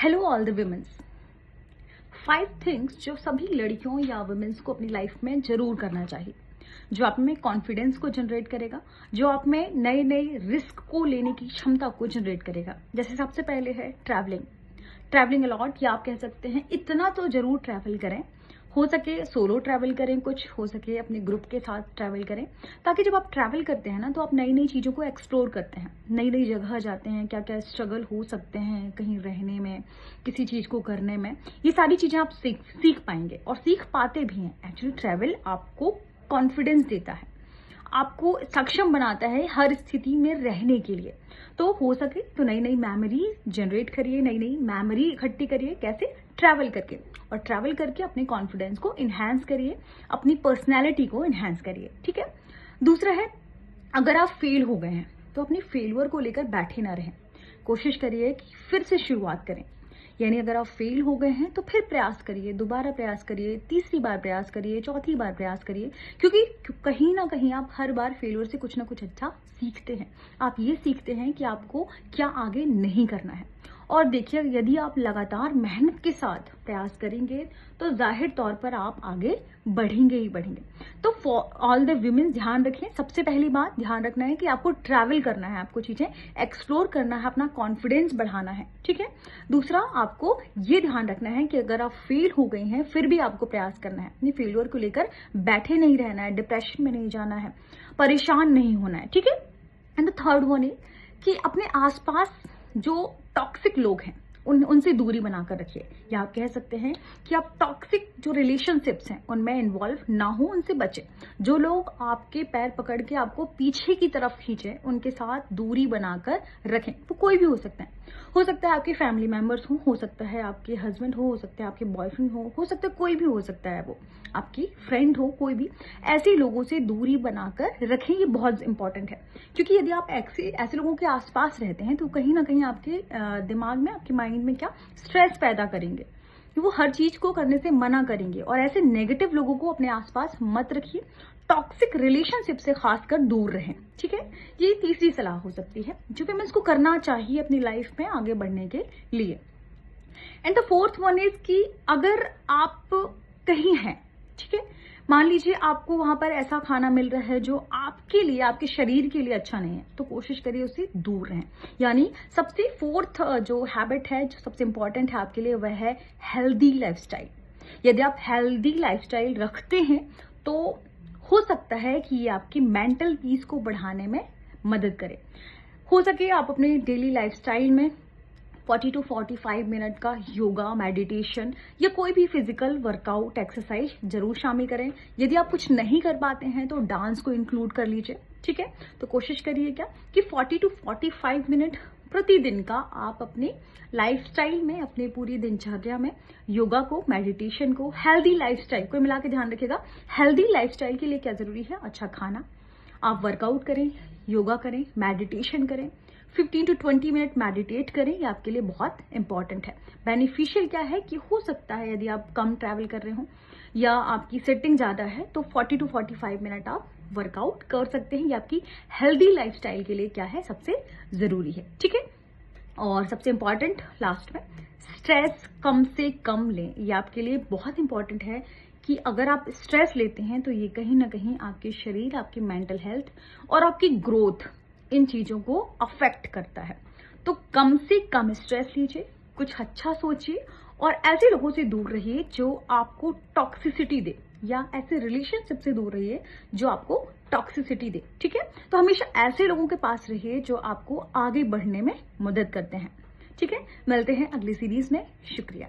Hello all the women's. 5 things जो सभी लड़कियों या वुमेन्स को अपनी लाइफ में जरूर करना चाहिए, जो आप में कॉन्फिडेंस को जनरेट करेगा, जो आप में नए नए रिस्क को लेने की क्षमता को जनरेट करेगा। जैसे सबसे पहले है ट्रैवलिंग अलॉट, या आप कह सकते हैं इतना तो जरूर ट्रैवल करें। हो सके सोलो ट्रैवल करें, कुछ हो सके अपने ग्रुप के साथ ट्रैवल करें, ताकि जब आप ट्रैवल करते हैं ना तो आप नई नई चीज़ों को एक्सप्लोर करते हैं, नई नई जगह जाते हैं, क्या क्या स्ट्रगल हो सकते हैं कहीं रहने में, किसी चीज़ को करने में, ये सारी चीज़ें आप सीख पाएंगे और सीख पाते भी हैं। एक्चुअली ट्रैवल आपको कॉन्फिडेंस देता है, आपको सक्षम बनाता है हर स्थिति में रहने के लिए। तो हो सके तो नई नई मेमोरी जनरेट करिए, नई नई मेमोरी इकट्ठी करिए। कैसे? ट्रैवल करके, और ट्रैवल करके अपने कॉन्फिडेंस को इन्हांस करिए, अपनी पर्सनैलिटी को इन्हांस करिए। ठीक है। दूसरा है, अगर आप फेल हो गए हैं तो अपनी फेलियर को लेकर बैठे ना रहें, कोशिश करिए कि फिर से शुरुआत करें। यानी अगर आप फेल हो गए हैं तो फिर प्रयास करिए, दोबारा प्रयास करिए, तीसरी बार प्रयास करिए, चौथी बार प्रयास करिए, क्योंकि कहीं ना कहीं आप हर बार फेलियर से कुछ ना कुछ अच्छा सीखते हैं। आप ये सीखते हैं कि आपको क्या आगे नहीं करना है। और देखिए, यदि आप लगातार मेहनत के साथ प्रयास करेंगे तो जाहिर तौर पर आप आगे बढ़ेंगे ही बढ़ेंगे। तो फॉर ऑल द विमेन ध्यान रखें, सबसे पहली बात ध्यान रखना है कि आपको ट्रैवल करना है, आपको चीजें एक्सप्लोर करना है, अपना कॉन्फिडेंस बढ़ाना है। ठीक है। दूसरा, आपको ये ध्यान रखना है कि अगर आप फेल हो गई हैं फिर भी आपको प्रयास करना है, अपनी फेलियर को लेकर बैठे नहीं रहना है, डिप्रेशन में नहीं जाना है, परेशान नहीं होना है। ठीक है। एंड द थर्ड वन है कि अपने आसपास जो टॉक्सिक लोग हैं उनसे दूरी बनाकर रखिए, या आप कह सकते हैं कि आप टॉक्सिक जो रिलेशनशिप्स हैं उनमें इन्वॉल्व ना हो, उनसे बचें। जो लोग आपके पैर पकड़ के आपको पीछे की तरफ खींचे उनके साथ दूरी बनाकर रखें। वो कोई भी हो सकता है आपके फैमिली मेंबर्स हो सकता है आपके हस्बैंड हो सकता है आपके बॉयफ्रेंड हो सकता है कोई भी हो सकता है, वो आपकी फ्रेंड हो, कोई भी। ऐसे लोगों से दूरी बनाकर रखें, ये बहुत इंपॉर्टेंट है। क्योंकि यदि आप ऐसे लोगों के आसपास रहते हैं तो कहीं ना कहीं आपके दिमाग में, आपके माइंड में क्या स्ट्रेस पैदा करेंगे, वो हर चीज को करने से मना करेंगे। और ऐसे नेगेटिव लोगों को अपने आसपास मत रखिए, टॉक्सिक रिलेशनशिप से खासकर दूर रहें। ठीक है। ये तीसरी सलाह हो सकती है जो विमेंस को करना चाहिए अपनी लाइफ में आगे बढ़ने के लिए। And the fourth one is कि अगर आप कहीं हैं, ठीक है, मान लीजिए आपको वहां पर ऐसा खाना मिल रहा है जो आपके लिए, आपके शरीर के लिए अच्छा नहीं है, तो कोशिश करिए उससे दूर रहें। यानी सबसे फोर्थ जो हैबिट है, जो सबसे इंपॉर्टेंट है आपके लिए, वह है हेल्दी लाइफस्टाइल। यदि आप हेल्दी लाइफस्टाइल रखते हैं तो हो सकता है कि ये आपकी मेंटल पीस को बढ़ाने में मदद करे। हो सके आप अपने डेली लाइफस्टाइल में 40 to 45 मिनट का योगा, मेडिटेशन या कोई भी फिजिकल वर्कआउट एक्सरसाइज जरूर शामिल करें। यदि आप कुछ नहीं कर पाते हैं तो डांस को इंक्लूड कर लीजिए। ठीक है। तो कोशिश करिए क्या कि 40 to 45 मिनट प्रतिदिन का आप अपने लाइफस्टाइल में, अपने पूरी दिनचर्या में योगा को, मेडिटेशन को, हेल्दी लाइफस्टाइल को मिला के ध्यान रखिएगा। हेल्दी लाइफस्टाइल के लिए क्या जरूरी है? अच्छा खाना, आप वर्कआउट करें, योगा करें, मेडिटेशन करें, 15 to 20 मिनट मेडिटेट करें, ये आपके लिए बहुत इंपॉर्टेंट है। बेनिफिशियल क्या है कि हो सकता है यदि आप कम ट्रैवल कर रहे हो या आपकी सिटिंग ज्यादा है तो 40 to 45 मिनट आप वर्कआउट कर सकते हैं। ये आपकी हेल्दी लाइफस्टाइल के लिए क्या है, सबसे जरूरी है। ठीक है। और सबसे इंपॉर्टेंट लास्ट में, स्ट्रेस कम से कम लें। ये आपके लिए बहुत इंपॉर्टेंट है कि अगर आप स्ट्रेस लेते हैं तो ये कहीं ना कहीं आपके शरीर, आपकी मेंटल हेल्थ और आपकी ग्रोथ, इन चीजों को अफेक्ट करता है। तो कम से कम स्ट्रेस लीजिए, कुछ अच्छा सोचिए और ऐसे लोगों से दूर रहिए जो आपको टॉक्सिसिटी दे, या ऐसे रिलेशनशिप से दूर रहिए जो आपको टॉक्सिसिटी दे। ठीक है। तो हमेशा ऐसे लोगों के पास रहिए जो आपको आगे बढ़ने में मदद करते हैं। ठीक है। मिलते हैं अगली सीरीज में। शुक्रिया।